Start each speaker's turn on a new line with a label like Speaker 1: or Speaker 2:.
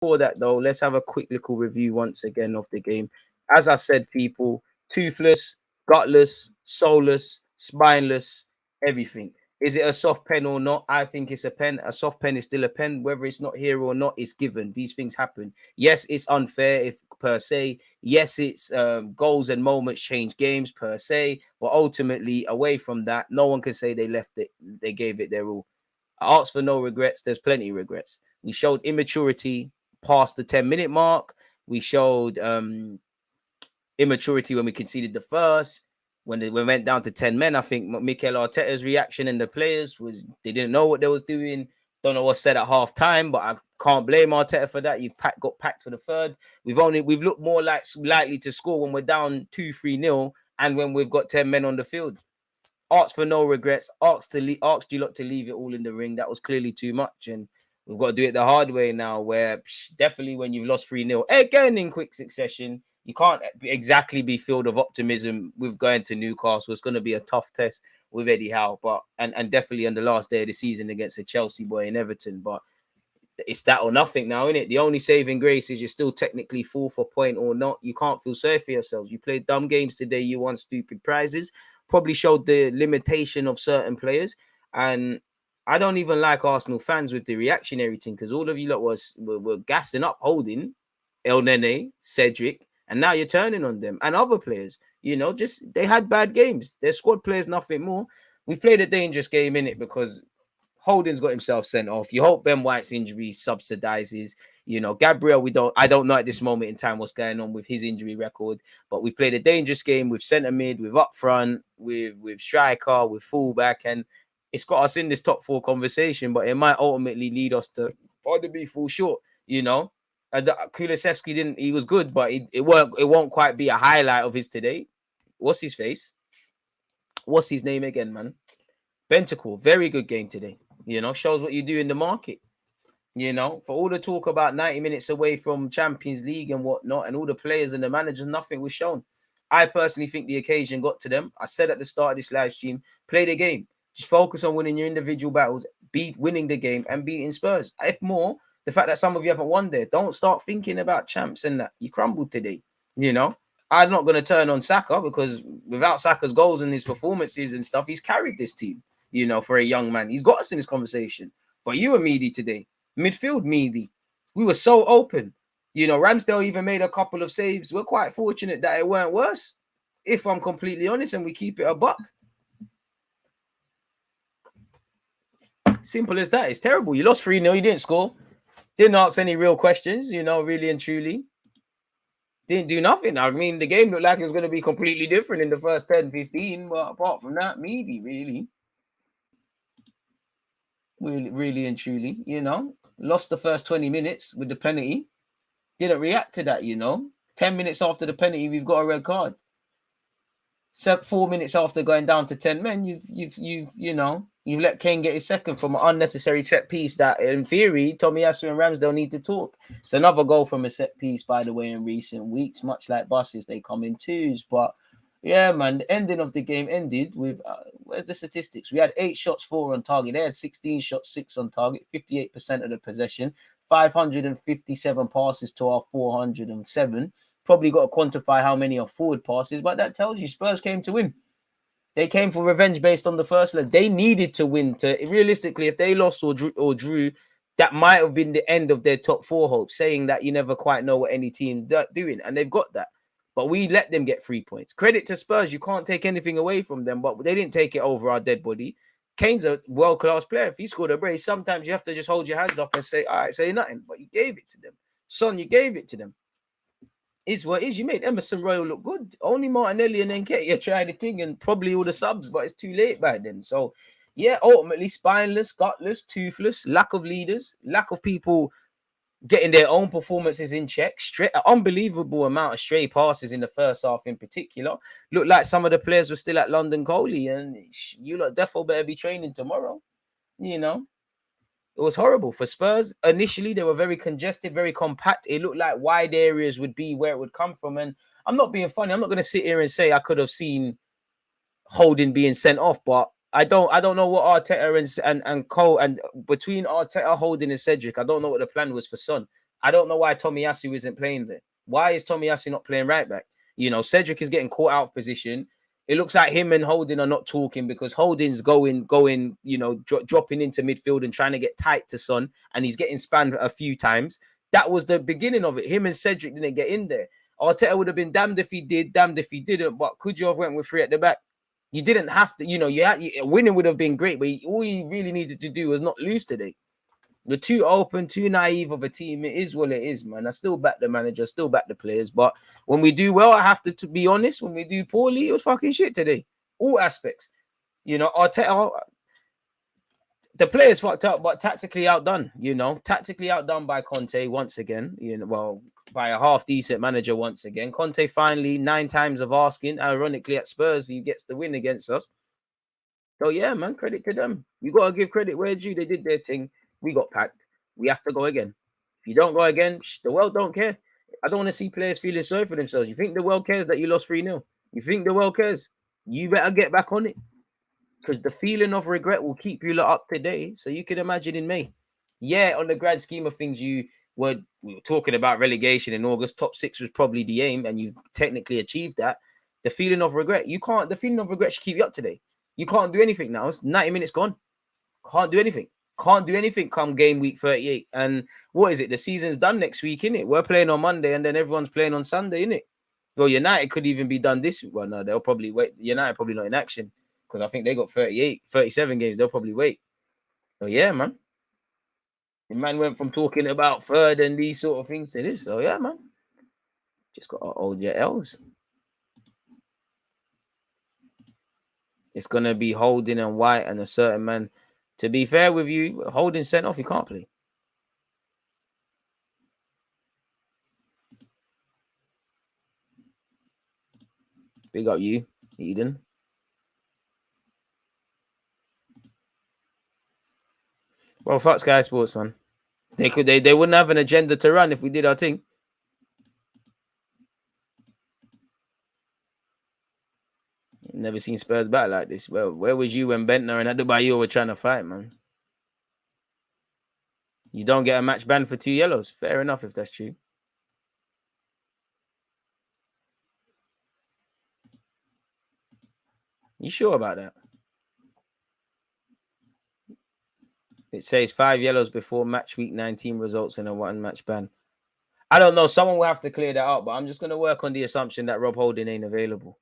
Speaker 1: before that, though, let's have a quick little review once again of the game. As I said, people, toothless, gutless, soulless, spineless, everything. Is it a soft pen or not? I think it's a pen. A soft pen is still a pen. Whether it's not here or not, it's given. These things happen. Yes, it's unfair if per se. Yes, it's goals and moments change games per se. But ultimately, away from that, no one can say they left it. They gave it their all. I asked for no regrets. There's plenty of regrets. We showed immaturity past the 10-minute mark. We showed immaturity when we conceded the first. When we went down to 10 men, I think Mikel Arteta's reaction and the players was they didn't know what they was doing. Don't know what's said at half time, but I can't blame Arteta for that. Got packed for the third. We've looked more like likely to score when we're down 2-3-0 and when we've got 10 men on the field. Asked for no regrets. Asked you lot to leave it all in the ring. That was clearly too much, and we've got to do it the hard way now. Where definitely when you've lost 3-0 again in quick succession, you can't exactly be filled of optimism with going to Newcastle. It's going to be a tough test with Eddie Howe, but and definitely on the last day of the season against a Chelsea boy in Everton. But it's that or nothing now, isn't it? The only saving grace is you're still technically full for point or not. You can't feel sorry for yourselves. You played dumb games today. You won stupid prizes. Probably showed the limitation of certain players. And I don't even like Arsenal fans with the reactionary thing because all of you lot were gassing up Holding, El Nene, Cedric, and now you're turning on them and other players. You know, just they had bad games. Their squad players, nothing more. We played a dangerous game in it because Holding's got himself sent off. You hope Ben White's injury subsidizes. You know, Gabriel, I don't know at this moment in time what's going on with his injury record, but we've played a dangerous game with centre mid, with up front, with striker, with fullback, and it's got us in this top four conversation, but it might ultimately lead us to possibly fall short, you know. Kulusevski he was good, but it won't quite be a highlight of his today. What's his face? What's his name again, man? Bentacle, very good game today. You know, shows what you do in the market. You know, for all the talk about 90 minutes away from Champions League and whatnot, and all the players and the managers, nothing was shown. I personally think the occasion got to them. I said at the start of this live stream, play the game. Just focus on winning your individual battles, winning the game and beating Spurs. If more, the fact that some of you haven't won there, don't start thinking about champs and that. You crumbled today, you know. I'm not going to turn on Saka because without Saka's goals and his performances and stuff, he's carried this team, you know, for a young man. He's got us in this conversation. But you were meaty today. Midfield meaty. We were so open. You know, Ramsdale even made a couple of saves. We're quite fortunate that it weren't worse, if I'm completely honest, and we keep it a buck. Simple as that. It's terrible. You lost 3-0. You didn't score. Didn't ask any real questions, you know, really and truly. Didn't do nothing. I mean, the game looked like it was going to be completely different in the first 10, 15. But apart from that, meaty, really. Really and truly, you know. Lost the first 20 minutes with the penalty. Didn't react to that, you know. 10 minutes after the penalty, we've got a red card. 4 minutes after going down to 10 men, you've let Kane get his second from an unnecessary set piece that, in theory, Tomiyasu and Ramsdale need to talk. It's another goal from a set piece, by the way, in recent weeks. Much like buses, they come in twos. But, yeah, man, the ending of the game ended with, where's the statistics? We had 8 shots, 4 on target. They had 16 shots, 6 on target, 58% of the possession, 557 passes to our 407. Probably got to quantify how many are forward passes, but that tells you Spurs came to win. They came for revenge based on the first leg. They needed to win to realistically, if they lost or drew, that might have been the end of their top 4 hopes, saying that you never quite know what any team doing, and they've got that. But we let them get 3 points. Credit to Spurs, you can't take anything away from them, but they didn't take it over our dead body. Kane's a world-class player. If he scored a brace, sometimes you have to just hold your hands up and say, all right, say nothing, but you gave it to them. Son, you gave it to them. Is what is. You made Emerson Royal look good. Only Martinelli and Nketiah tried the thing and probably all the subs, but it's too late by then. So, yeah, ultimately spineless, gutless, toothless, lack of leaders, lack of people getting their own performances in check. Unbelievable amount of stray passes in the first half in particular. Looked like some of the players were still at London Coley, and you lot defo better be training tomorrow. You know. It was horrible for Spurs. Initially, they were very congested, very compact. It looked like wide areas would be where it would come from. And I'm not being funny. I'm not going to sit here and say I could have seen Holding being sent off, but I don't know what Arteta and Cole and between Arteta, Holding, and Cedric, I don't know what the plan was for Son. I don't know why Tomiyasu isn't playing there. Why is Tomiyasu not playing right back? You know, Cedric is getting caught out of position. It looks like him and Holding are not talking because Holding's going, you know, dropping into midfield and trying to get tight to Son, and he's getting spanned a few times. That was the beginning of it. Him and Cedric didn't get in there. Arteta would have been damned if he did, damned if he didn't. But could you have went with 3 at the back? You didn't have to. You know, winning would have been great, but all you really needed to do was not lose today. You're too open, too naive of a team. It is what it is, man. I still back the manager, still back the players. But when we do well, I have to be honest. When we do poorly, it was fucking shit today. All aspects. You know, the players fucked up, but tactically outdone. You know, tactically outdone by Conte once again. You know, well, by a half decent manager once again. Conte finally 9 times of asking. Ironically, at Spurs, he gets the win against us. So yeah, man, credit to them. You gotta give credit where due. They did their thing. We got packed. We have to go again. If you don't go again, the world don't care. I don't want to see players feeling sorry for themselves. You think the world cares that you lost 3-0? You think the world cares? You better get back on it. Because the feeling of regret will keep you up today. So you can imagine in May. Yeah, on the grand scheme of things, we were talking about relegation in August. Top 6 was probably the aim, and you've technically achieved that. The feeling of regret, the feeling of regret should keep you up today. You can't do anything now. It's 90 minutes gone. Can't do anything. Can't do anything come game week 38. And what is it? The season's done next week, innit? We're playing on Monday and then everyone's playing on Sunday, innit? Well, United could even be done this week. Well, no, they'll probably wait. United probably not in action because I think they got 37 games. They'll probably wait. So, yeah, man. The man went from talking about third and these sort of things to this. So, yeah, man. Just got to hold your L's. It's going to be Holding and White and a certain man. To be fair with you, Holding sent off, he can't play. Big up you, Eden. Well, fuck Sky Sports, man. They wouldn't have an agenda to run if we did our thing. Never seen Spurs back like this. Well, where was you when Bentner and Adebayo were trying to fight, man? You don't get a match ban for 2 yellows. Fair enough if that's true. You sure about that? It says 5 yellows before match week 19 results in a 1 match ban. I don't know. Someone will have to clear that up, but I'm just going to work on the assumption that Rob Holding ain't available.